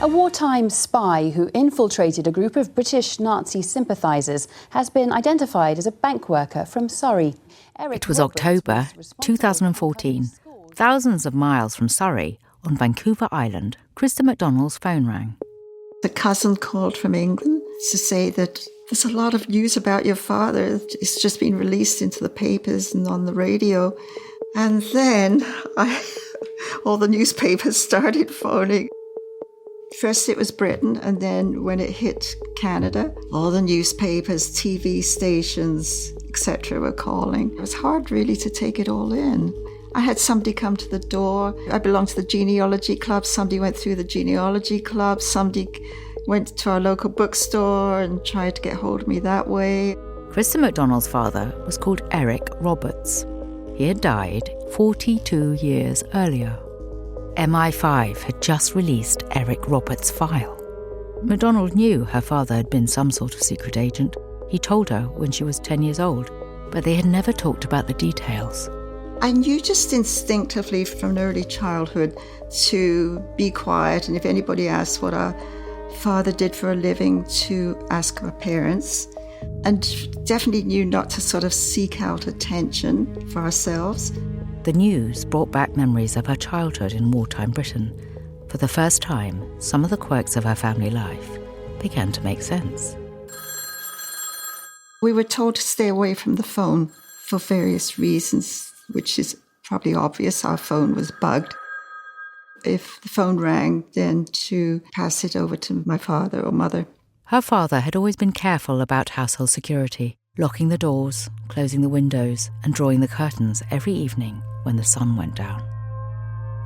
A wartime spy who infiltrated a group of British Nazi-sympathisers has been identified as a bank worker from Surrey. It was October 2014. Thousands of miles from Surrey, on Vancouver Island, Krista MacDonald's phone rang. A cousin called from England to say that there's a lot of news about your father. It's just been released into the papers and on the radio. And then all the newspapers started phoning. First it was Britain, and then when it hit Canada, all the newspapers, TV stations, etc. were calling. It was hard really to take it all in. I had somebody come to the door. I belonged to the genealogy club. Somebody went through the genealogy club. Somebody went to our local bookstore and tried to get hold of me that way. Krista MacDonald's father was called Eric Roberts. He had died 42 years earlier. MI5 had just released Eric Roberts' file. MacDonald knew her father had been some sort of secret agent. He told her when she was 10 years old, but they had never talked about the details. I knew just instinctively from early childhood to be quiet, and if anybody asked what our father did for a living, to ask our parents, and definitely knew not to sort of seek out attention for ourselves. The news brought back memories of her childhood in wartime Britain. For the first time, some of the quirks of her family life began to make sense. We were told to stay away from the phone for various reasons, which is probably obvious. Our phone was bugged. If the phone rang, then to pass it over to my father or mother. Her father had always been careful about household security, locking the doors, closing the windows, and drawing the curtains every evening when the sun went down.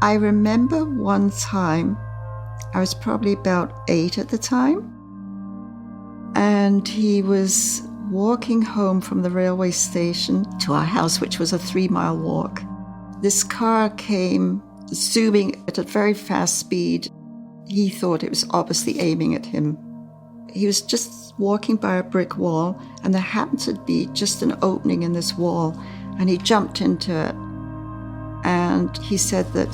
I remember one time, I was probably about 8 at the time, and he was walking home from the railway station to our house, which was a 3-mile walk. This car came zooming at a very fast speed. He thought it was obviously aiming at him. He was just walking by a brick wall, and there happened to be just an opening in this wall, and he jumped into it. And he said that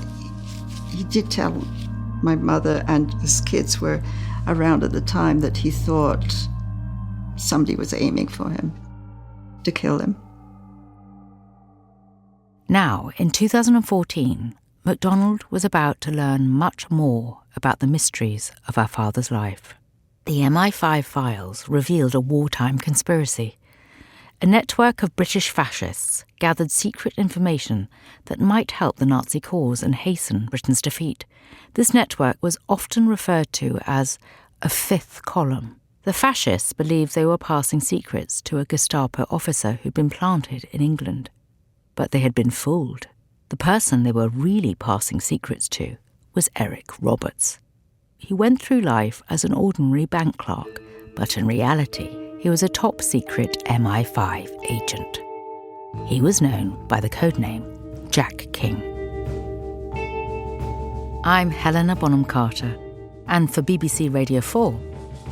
he did tell my mother, and his kids were around at the time, that he thought somebody was aiming for him to kill him. Now, in 2014, MacDonald was about to learn much more about the mysteries of her father's life. The MI5 files revealed a wartime conspiracy. A network of British fascists gathered secret information that might help the Nazi cause and hasten Britain's defeat. This network was often referred to as a fifth column. The fascists believed they were passing secrets to a Gestapo officer who'd been planted in England. But they had been fooled. The person they were really passing secrets to was Eric Roberts. He went through life as an ordinary bank clerk, but in reality, he was a top-secret MI5 agent. He was known by the codename Jack King. I'm Helena Bonham Carter, and for BBC Radio 4,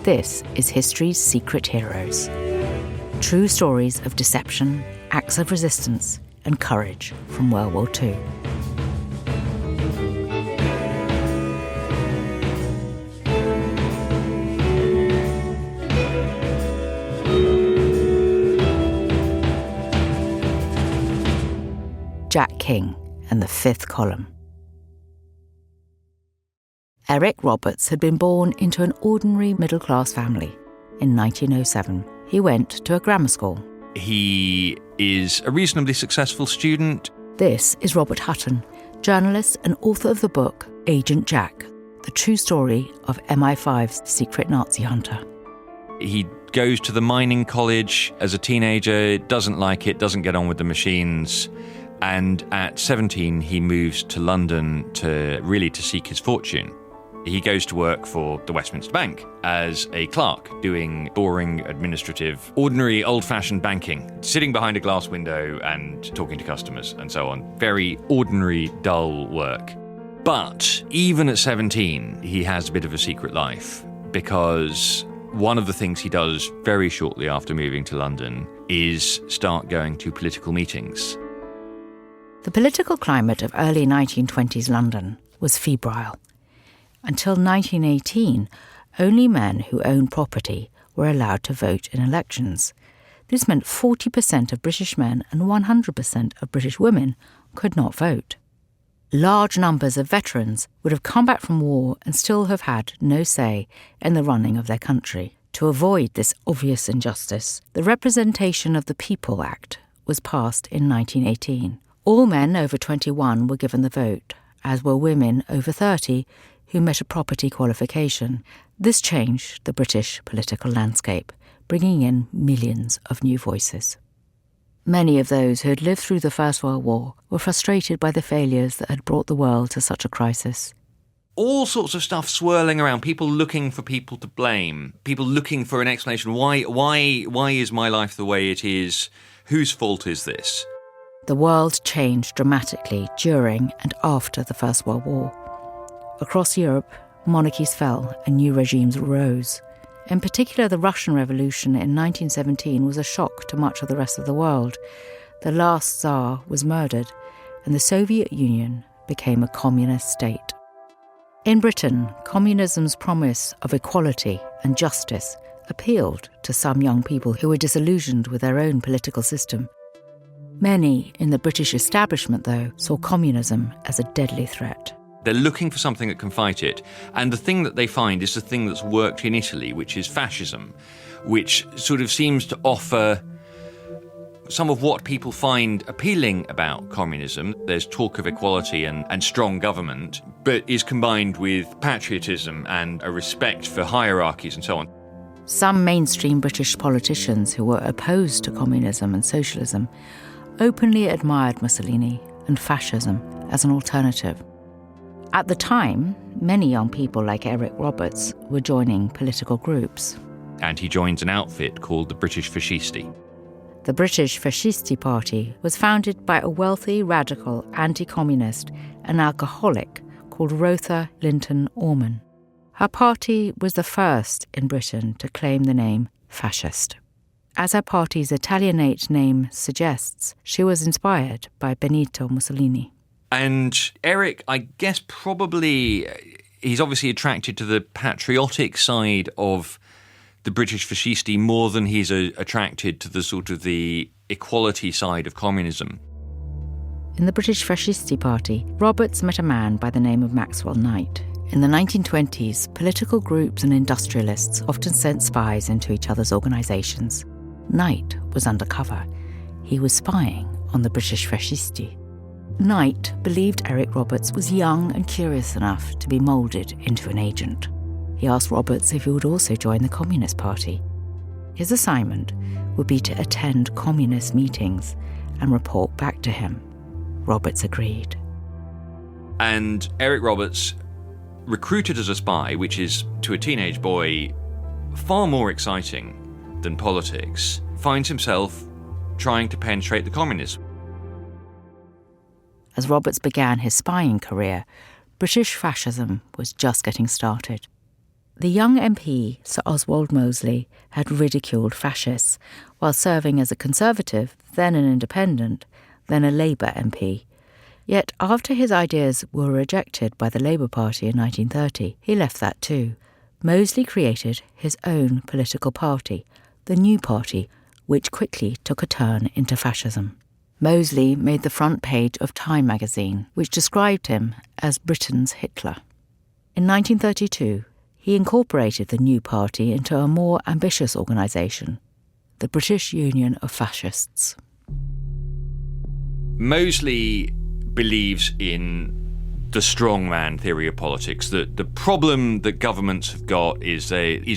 this is History's Secret Heroes. True stories of deception, acts of resistance, and courage from World War II. Jack King and the Fifth Column. Eric Roberts had been born into an ordinary middle-class family. In 1907, he went to a grammar school. He is a reasonably successful student. This is Robert Hutton, journalist and author of the book Agent Jack, the true story of MI5's secret Nazi hunter. He goes to the mining college as a teenager, doesn't like it, doesn't get on with the machines. And at 17, he moves to London to seek his fortune. He goes to work for the Westminster Bank as a clerk, doing boring, administrative, ordinary, old-fashioned banking, sitting behind a glass window and talking to customers and so on. Very ordinary, dull work. But even at 17, he has a bit of a secret life, because one of the things he does very shortly after moving to London is start going to political meetings. The political climate of early 1920s London was febrile. Until 1918, only men who owned property were allowed to vote in elections. This meant 40% of British men and 100% of British women could not vote. Large numbers of veterans would have come back from war and still have had no say in the running of their country. To avoid this obvious injustice, the Representation of the People Act was passed in 1918. All men over 21 were given the vote, as were women over 30 who met a property qualification. This changed the British political landscape, bringing in millions of new voices. Many of those who had lived through the First World War were frustrated by the failures that had brought the world to such a crisis. All sorts of stuff swirling around, people looking for people to blame, people looking for an explanation. Why is my life the way it is? Whose fault is this? The world changed dramatically during and after the First World War. Across Europe, monarchies fell and new regimes arose. In particular, the Russian Revolution in 1917 was a shock to much of the rest of the world. The last Tsar was murdered, and the Soviet Union became a communist state. In Britain, communism's promise of equality and justice appealed to some young people who were disillusioned with their own political system. Many in the British establishment, though, saw communism as a deadly threat. They're looking for something that can fight it. And the thing that they find is the thing that's worked in Italy, which is fascism, which sort of seems to offer some of what people find appealing about communism. There's talk of equality and strong government, but is combined with patriotism and a respect for hierarchies and so on. Some mainstream British politicians who were opposed to communism and socialism openly admired Mussolini and fascism as an alternative. At the time, many young people like Eric Roberts were joining political groups. And he joins an outfit called the British Fascisti. The British Fascisti Party was founded by a wealthy, radical, anti-communist and alcoholic called Rotha Linton Orman. Her party was the first in Britain to claim the name fascist. As her party's Italianate name suggests, she was inspired by Benito Mussolini. And Eric, I guess probably he's obviously attracted to the patriotic side of the British Fascisti more than he's attracted to the sort of the equality side of communism. In the British Fascisti Party, Roberts met a man by the name of Maxwell Knight. In the 1920s, political groups and industrialists often sent spies into each other's organisations. Knight was undercover. He was spying on the British Fascisti. Knight believed Eric Roberts was young and curious enough to be moulded into an agent. He asked Roberts if he would also join the Communist Party. His assignment would be to attend communist meetings and report back to him. Roberts agreed. And Eric Roberts, recruited as a spy, which is, to a teenage boy, far more exciting than politics, finds himself trying to penetrate the communists. As Roberts began his spying career, British fascism was just getting started. The young MP, Sir Oswald Mosley, had ridiculed fascists while serving as a Conservative, then an Independent, then a Labour MP. Yet after his ideas were rejected by the Labour Party in 1930, he left that too. Mosley created his own political party, the New Party, which quickly took a turn into fascism. Mosley made the front page of Time magazine, which described him as Britain's Hitler. In 1932, he incorporated the New Party into a more ambitious organisation, the British Union of Fascists. Mosley believes in the strongman theory of politics, that the problem that governments have got is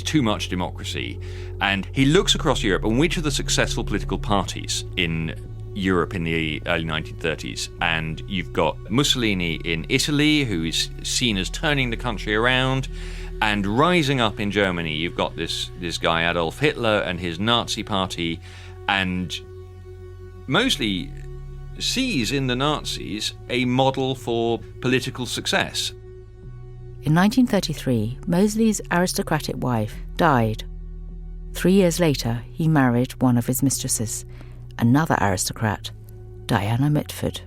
too much democracy. And he looks across Europe and which are the successful political parties in Europe in the early 1930s. And you've got Mussolini in Italy, who is seen as turning the country around. And rising up in Germany, you've got this guy Adolf Hitler and his Nazi party. And Mosley sees in the Nazis a model for political success. In 1933, Mosley's aristocratic wife died. 3 years later, he married one of his mistresses, another aristocrat, Diana Mitford.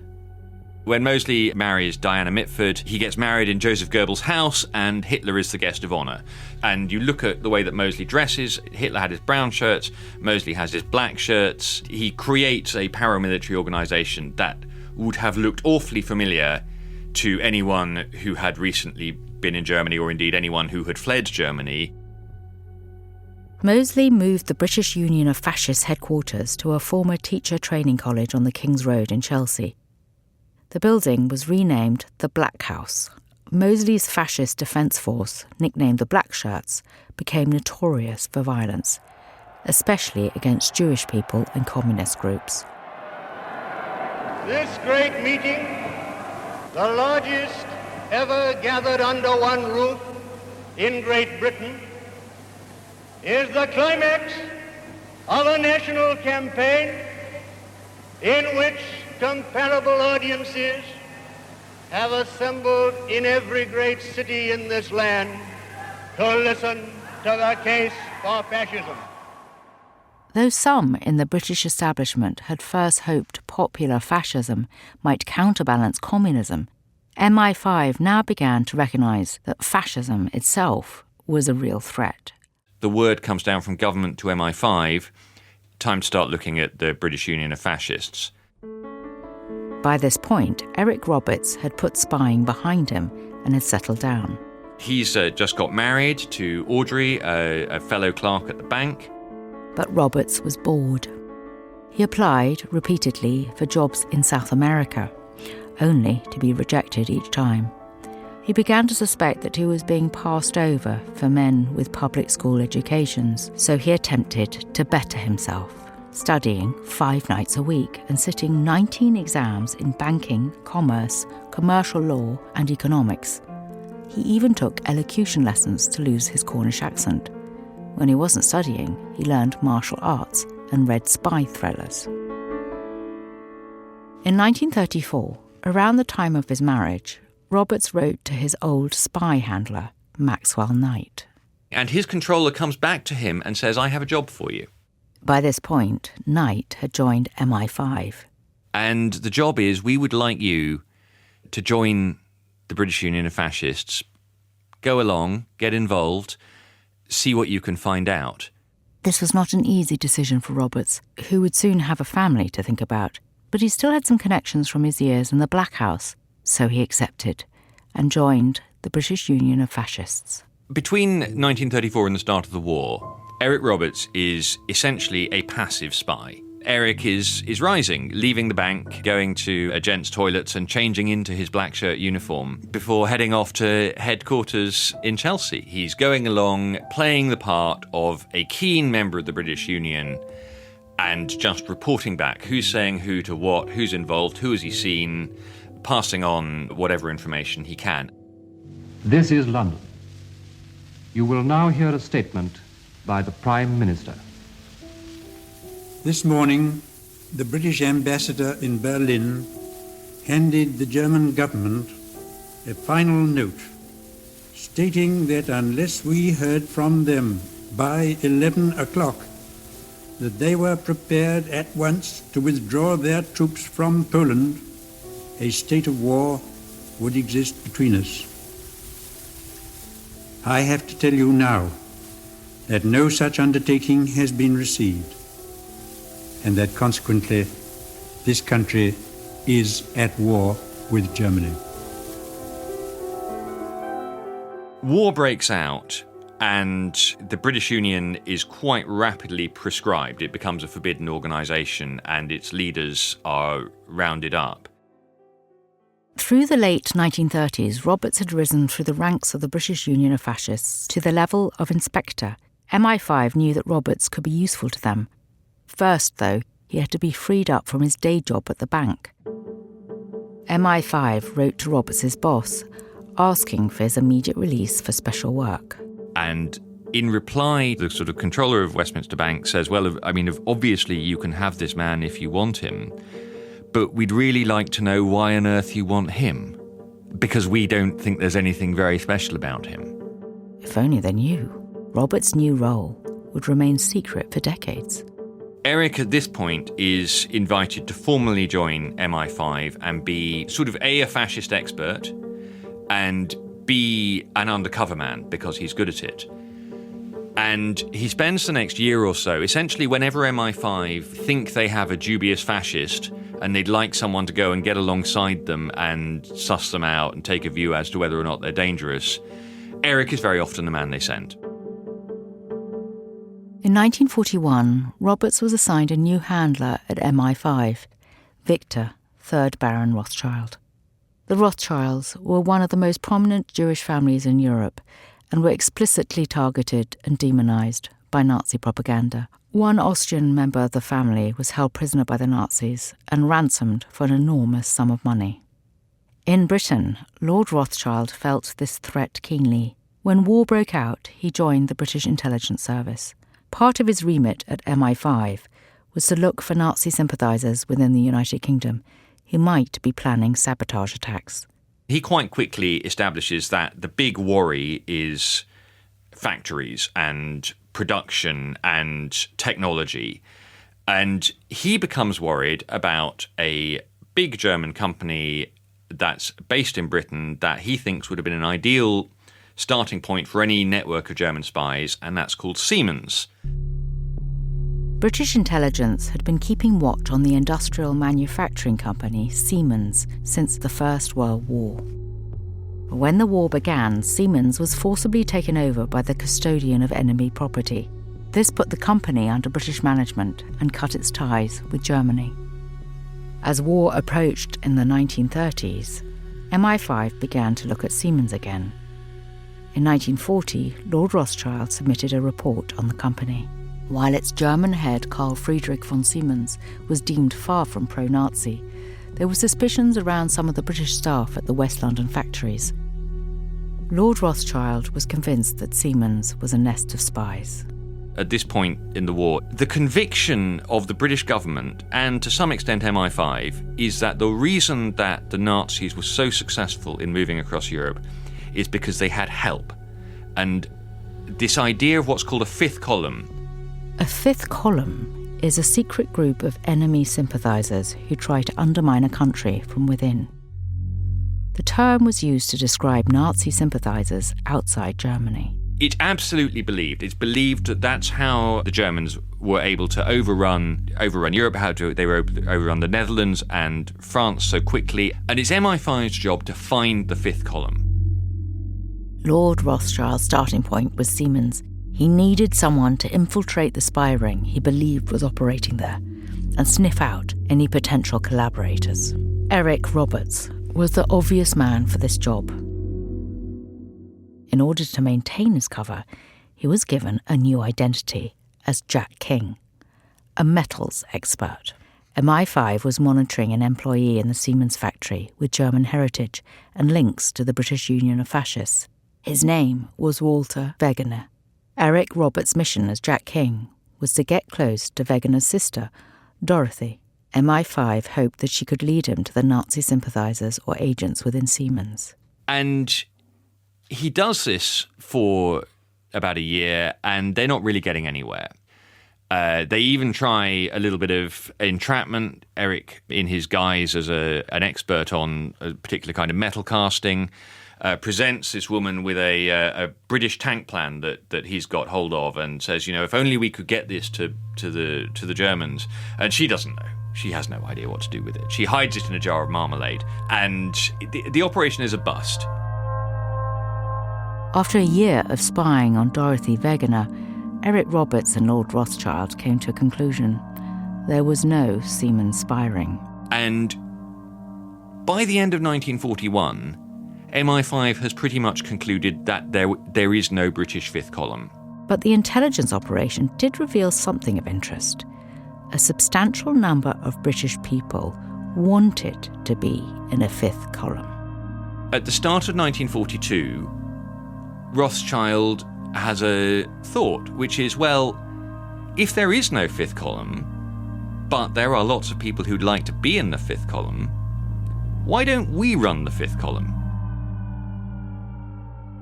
When Mosley marries Diana Mitford, he gets married in Joseph Goebbels' house, and Hitler is the guest of honour. And you look at the way that Mosley dresses, Hitler had his brown shirts, Mosley has his black shirts. He creates a paramilitary organisation that would have looked awfully familiar to anyone who had recently been in Germany, or indeed anyone who had fled Germany. Mosley moved the British Union of Fascists headquarters to a former teacher training college on the King's Road in Chelsea. The building was renamed the Black House. Mosley's fascist defence force, nicknamed the Black Shirts, became notorious for violence, especially against Jewish people and communist groups. This great meeting, the largest ever gathered under one roof in Great Britain, is the climax of a national campaign in which comparable audiences have assembled in every great city in this land to listen to the case for fascism. Though some in the British establishment had first hoped popular fascism might counterbalance communism, MI5 now began to recognise that fascism itself was a real threat. The word comes down from government to MI5, time to start looking at the British Union of Fascists. By this point, Eric Roberts had put spying behind him and had settled down. He's just got married to Audrey, a fellow clerk at the bank. But Roberts was bored. He applied repeatedly for jobs in South America, only to be rejected each time. He began to suspect that he was being passed over for men with public school educations, so he attempted to better himself, studying 5 nights a week and sitting 19 exams in banking, commerce, commercial law and economics. He even took elocution lessons to lose his Cornish accent. When he wasn't studying, he learned martial arts and read spy thrillers. In 1934, around the time of his marriage, Roberts wrote to his old spy handler, Maxwell Knight. And his controller comes back to him and says, I have a job for you. By this point, Knight had joined MI5. And the job is, we would like you to join the British Union of Fascists, go along, get involved, see what you can find out. This was not an easy decision for Roberts, who would soon have a family to think about, but he still had some connections from his years in the Black House, so he accepted and joined the British Union of Fascists. Between 1934 and the start of the war, Eric Roberts is essentially a passive spy. Eric is rising, leaving the bank, going to a gents' toilets and changing into his black shirt uniform before heading off to headquarters in Chelsea. He's going along, playing the part of a keen member of the British Union and just reporting back who's saying who to what, who's involved, who has he seen, passing on whatever information he can. This is London. You will now hear a statement by the Prime Minister. This morning, the British ambassador in Berlin handed the German government a final note stating that unless we heard from them by 11 o'clock, that they were prepared at once to withdraw their troops from Poland, a state of war would exist between us. I have to tell you now that no such undertaking has been received, and that consequently this country is at war with Germany. War breaks out, and the British Union is quite rapidly proscribed. It becomes a forbidden organisation, and its leaders are rounded up. Through the late 1930s, Roberts had risen through the ranks of the British Union of Fascists to the level of inspector. MI5 knew that Roberts could be useful to them. First, though, he had to be freed up from his day job at the bank. MI5 wrote to Roberts' boss, asking for his immediate release for special work. And in reply, the sort of controller of Westminster Bank says, well, obviously you can have this man if you want him, but we'd really like to know why on earth you want him, because we don't think there's anything very special about him. If only they knew. Roberts' new role would remain secret for decades. Eric at this point is invited to formally join MI5 and be sort of A, a fascist expert, and B, an undercover man, because he's good at it. And he spends the next year or so, essentially whenever MI5 think they have a dubious fascist and they'd like someone to go and get alongside them and suss them out and take a view as to whether or not they're dangerous, Eric is very often the man they send. In 1941, Roberts was assigned a new handler at MI5, Victor, 3rd Baron Rothschild. The Rothschilds were one of the most prominent Jewish families in Europe and were explicitly targeted and demonised by Nazi propaganda. One Austrian member of the family was held prisoner by the Nazis and ransomed for an enormous sum of money. In Britain, Lord Rothschild felt this threat keenly. When war broke out, he joined the British Intelligence Service. Part of his remit at MI5 was to look for Nazi sympathisers within the United Kingdom who might be planning sabotage attacks. He quite quickly establishes that the big worry is factories and production and technology. And he becomes worried about a big German company that's based in Britain that he thinks would have been an ideal starting point for any network of German spies, and that's called Siemens. British intelligence had been keeping watch on the industrial manufacturing company Siemens since the First World War. When the war began, Siemens was forcibly taken over by the custodian of enemy property. This put the company under British management and cut its ties with Germany. As war approached in the 1930s, MI5 began to look at Siemens again. In 1940, Lord Rothschild submitted a report on the company. While its German head, Carl Friedrich von Siemens, was deemed far from pro-Nazi, there were suspicions around some of the British staff at the West London factories. Lord Rothschild was convinced that Siemens was a nest of spies. At this point in the war, the conviction of the British government, and to some extent MI5, is that the reason that the Nazis were so successful in moving across Europe is because they had help. And this idea of what's called a fifth column. A fifth column is a secret group of enemy sympathisers who try to undermine a country from within. The term was used to describe Nazi sympathisers outside Germany. It's believed that that's how the Germans were able to overrun Europe, they were able to overrun the Netherlands and France so quickly. And it's MI5's job to find the fifth column. Lord Rothschild's starting point was Siemens. He needed someone to infiltrate the spy ring he believed was operating there and sniff out any potential collaborators. Eric Roberts was the obvious man for this job. In order to maintain his cover, he was given a new identity as Jack King, a metals expert. MI5 was monitoring an employee in the Siemens factory with German heritage and links to the British Union of Fascists. His name was Walter Wegener. Eric Roberts' mission as Jack King was to get close to Wegener's sister, Dorothy. MI5 hoped that she could lead him to the Nazi sympathisers or agents within Siemens. And he does this for about a year, and they're not really getting anywhere. They even try a little bit of entrapment. Eric, in his guise as an expert on a particular kind of metal casting, presents this woman with a British tank plan that he's got hold of, and says, if only we could get this to the Germans. And she doesn't know. She has no idea what to do with it. She hides it in a jar of marmalade, and the operation is a bust. After a year of spying on Dorothy Wegener, Eric Roberts and Lord Rothschild came to a conclusion. There was no Siemens spy ring. And by the end of 1941, MI5 has pretty much concluded that there is no British fifth column. But the intelligence operation did reveal something of interest. A substantial number of British people wanted to be in a fifth column. At the start of 1942, Rothschild has a thought, which is, well, if there is no fifth column, but there are lots of people who'd like to be in the fifth column, why don't we run the fifth column?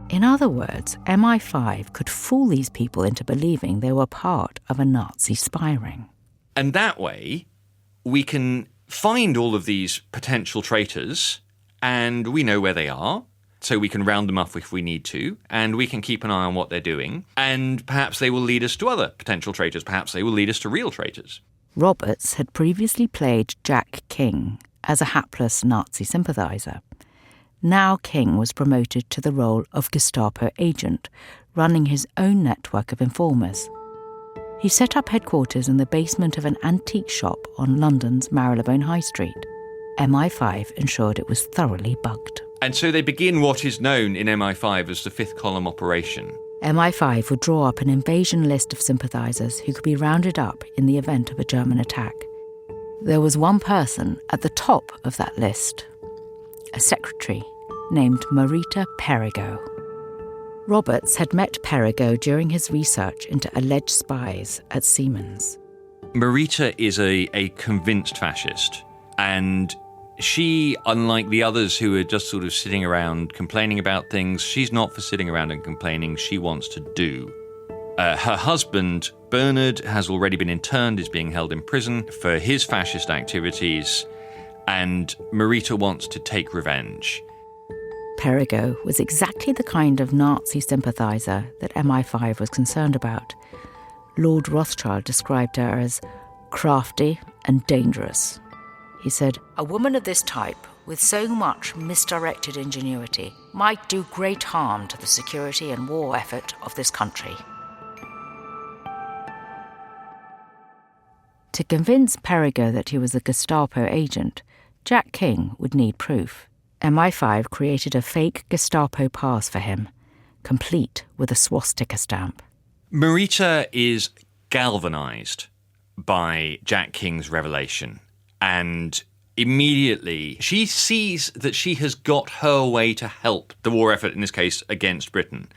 In other words, MI5 could fool these people into believing they were part of a Nazi spy ring. And that way, we can find all of these potential traitors, and we know where they are, so we can round them up if we need to, and we can keep an eye on what they're doing, and perhaps they will lead us to other potential traitors. Perhaps they will lead us to real traitors. Roberts had previously played Jack King as a hapless Nazi sympathiser. Now King was promoted to the role of Gestapo agent, running his own network of informers. He set up headquarters in the basement of an antique shop on London's Marylebone High Street. MI5 ensured it was thoroughly bugged. And so they begin what is known in MI5 as the fifth column operation. MI5 would draw up an invasion list of sympathisers who could be rounded up in the event of a German attack. There was one person at the top of that list, a secretary named Marita Perigo. Roberts had met Perigo during his research into alleged spies at Siemens. Marita is a convinced fascist, and she, unlike the others who are just sort of sitting around complaining about things, she's not for sitting around and complaining. She wants to do. Her husband, Bernard, has already been interned, is being held in prison for his fascist activities, and Marita wants to take revenge. Perigo was exactly the kind of Nazi sympathiser that MI5 was concerned about. Lord Rothschild described her as crafty and dangerous. He said, "A woman of this type, with so much misdirected ingenuity, might do great harm to the security and war effort of this country." To convince Perigo that he was a Gestapo agent, Jack King would need proof. MI5 created a fake Gestapo pass for him, complete with a swastika stamp. Marita is galvanised by Jack King's revelation, and immediately she sees that she has got her way to help the war effort, in this case, against Britain.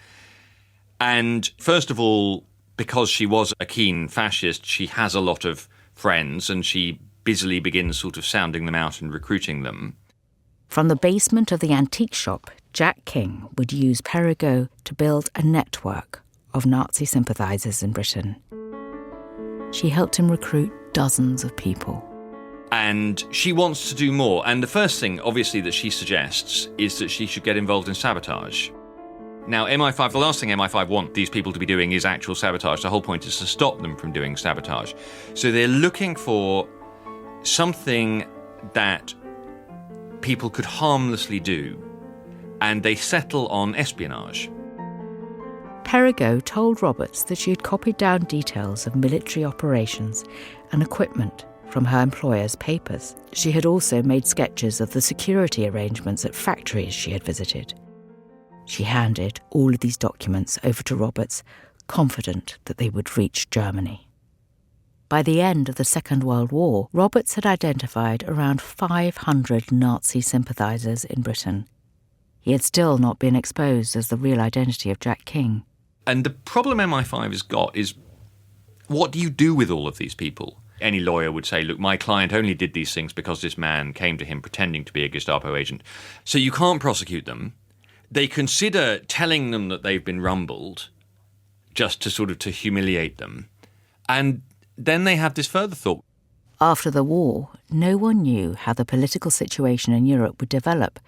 And first of all, because she was a keen fascist, she has a lot of friends, and she busily begins sort of sounding them out and recruiting them. From the basement of the antique shop, Jack King would use Perigo to build a network of Nazi sympathisers in Britain. She helped him recruit dozens of people. And she wants to do more. And the first thing, obviously, that she suggests is that she should get involved in sabotage. Now, MI5, the last thing MI5 want these people to be doing is actual sabotage. The whole point is to stop them from doing sabotage. So they're looking for something that people could harmlessly do, and they settle on espionage. Perigo told Roberts that she had copied down details of military operations and equipment from her employer's papers. She had also made sketches of the security arrangements at factories she had visited. She handed all of these documents over to Roberts, confident that they would reach Germany. By the end of the Second World War, Roberts had identified around 500 Nazi sympathisers in Britain. He had still not been exposed as the real identity of Jack King. And the problem MI5 has got is, what do you do with all of these people? Any lawyer would say, look, my client only did these things because this man came to him pretending to be a Gestapo agent. So you can't prosecute them. They consider telling them that they've been rumbled just to sort of to humiliate them. And then they have this further thought. After the war, no one knew how the political situation in Europe would develop.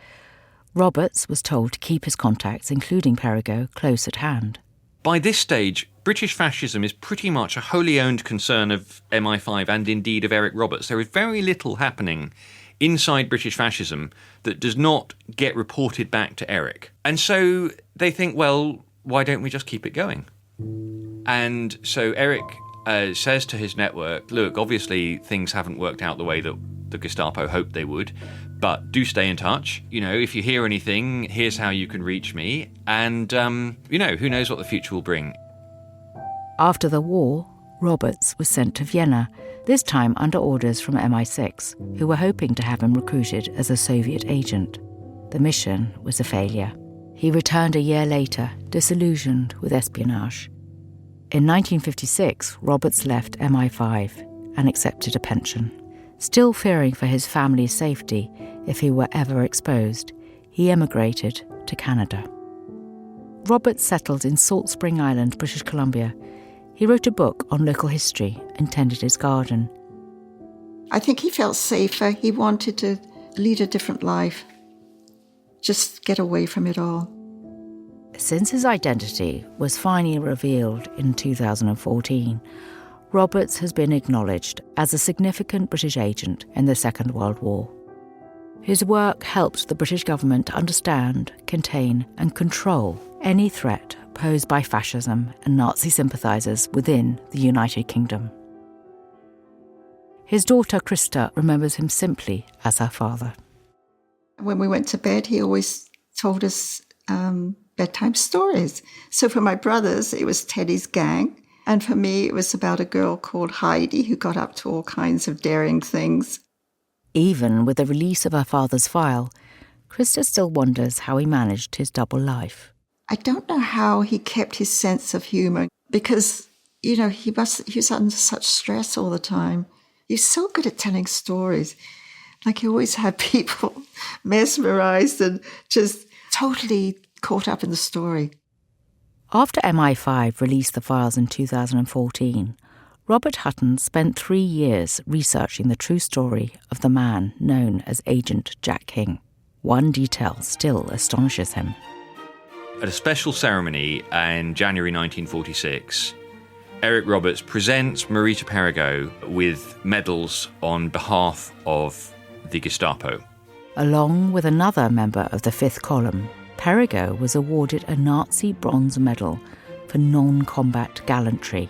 Roberts was told to keep his contacts, including Perigo, close at hand. By this stage, British fascism is pretty much a wholly owned concern of MI5 and indeed of Eric Roberts. There is very little happening inside British fascism that does not get reported back to Eric. And so they think, well, why don't we just keep it going? And so Eric says to his network, look, obviously things haven't worked out the way that the Gestapo hoped they would, but do stay in touch. You know, if you hear anything, here's how you can reach me. And, you know, who knows what the future will bring. After the war, Roberts was sent to Vienna, this time under orders from MI6, who were hoping to have him recruited as a Soviet agent. The mission was a failure. He returned a year later, disillusioned with espionage. In 1956, Roberts left MI5 and accepted a pension. Still fearing for his family's safety if he were ever exposed, he emigrated to Canada. Roberts settled in Salt Spring Island, British Columbia. He wrote a book on local history and tended his garden. I think he felt safer. He wanted to lead a different life. Just get away from it all. Since his identity was finally revealed in 2014, Roberts has been acknowledged as a significant British agent in the Second World War. His work helped the British government understand, contain and control any threat posed by fascism and Nazi sympathisers within the United Kingdom. His daughter Krista remembers him simply as her father. When we went to bed, he always told us bedtime stories. So for my brothers, it was Teddy's Gang. And for me, it was about a girl called Heidi who got up to all kinds of daring things. Even with the release of her father's file, Krista still wonders how he managed his double life. I don't know how he kept his sense of humour because, he was under such stress all the time. He's so good at telling stories. Like he always had people mesmerised and just totally caught up in the story. After MI5 released the files in 2014, Robert Hutton spent 3 years researching the true story of the man known as Agent Jack King. One detail still astonishes him. At a special ceremony in January 1946, Eric Roberts presents Marita Perigo with medals on behalf of the Gestapo. Along with another member of the Fifth Column, Perigo was awarded a Nazi bronze medal for non-combat gallantry.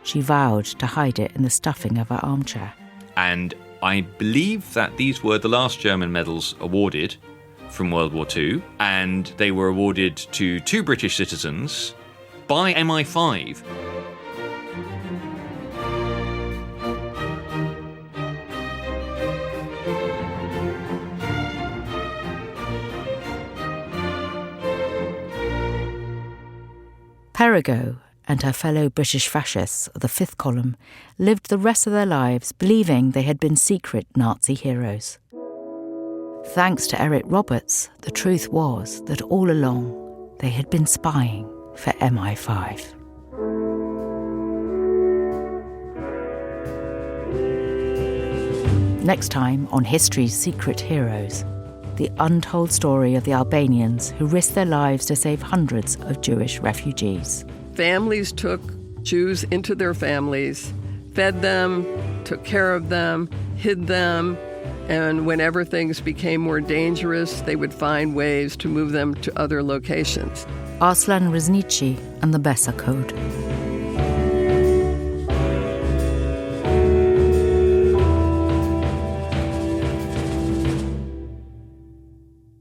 She vowed to hide it in the stuffing of her armchair. And I believe that these were the last German medals awarded from World War II, and they were awarded to 2 British citizens by MI5. Perigo and her fellow British fascists of the Fifth Column lived the rest of their lives believing they had been secret Nazi heroes. Thanks to Eric Roberts, the truth was that all along they had been spying for MI5. Next time on History's Secret Heroes, the untold story of the Albanians who risked their lives to save hundreds of Jewish refugees. Families took Jews into their families, fed them, took care of them, hid them, and whenever things became more dangerous, they would find ways to move them to other locations. Arslan Reznici and the Besa Code.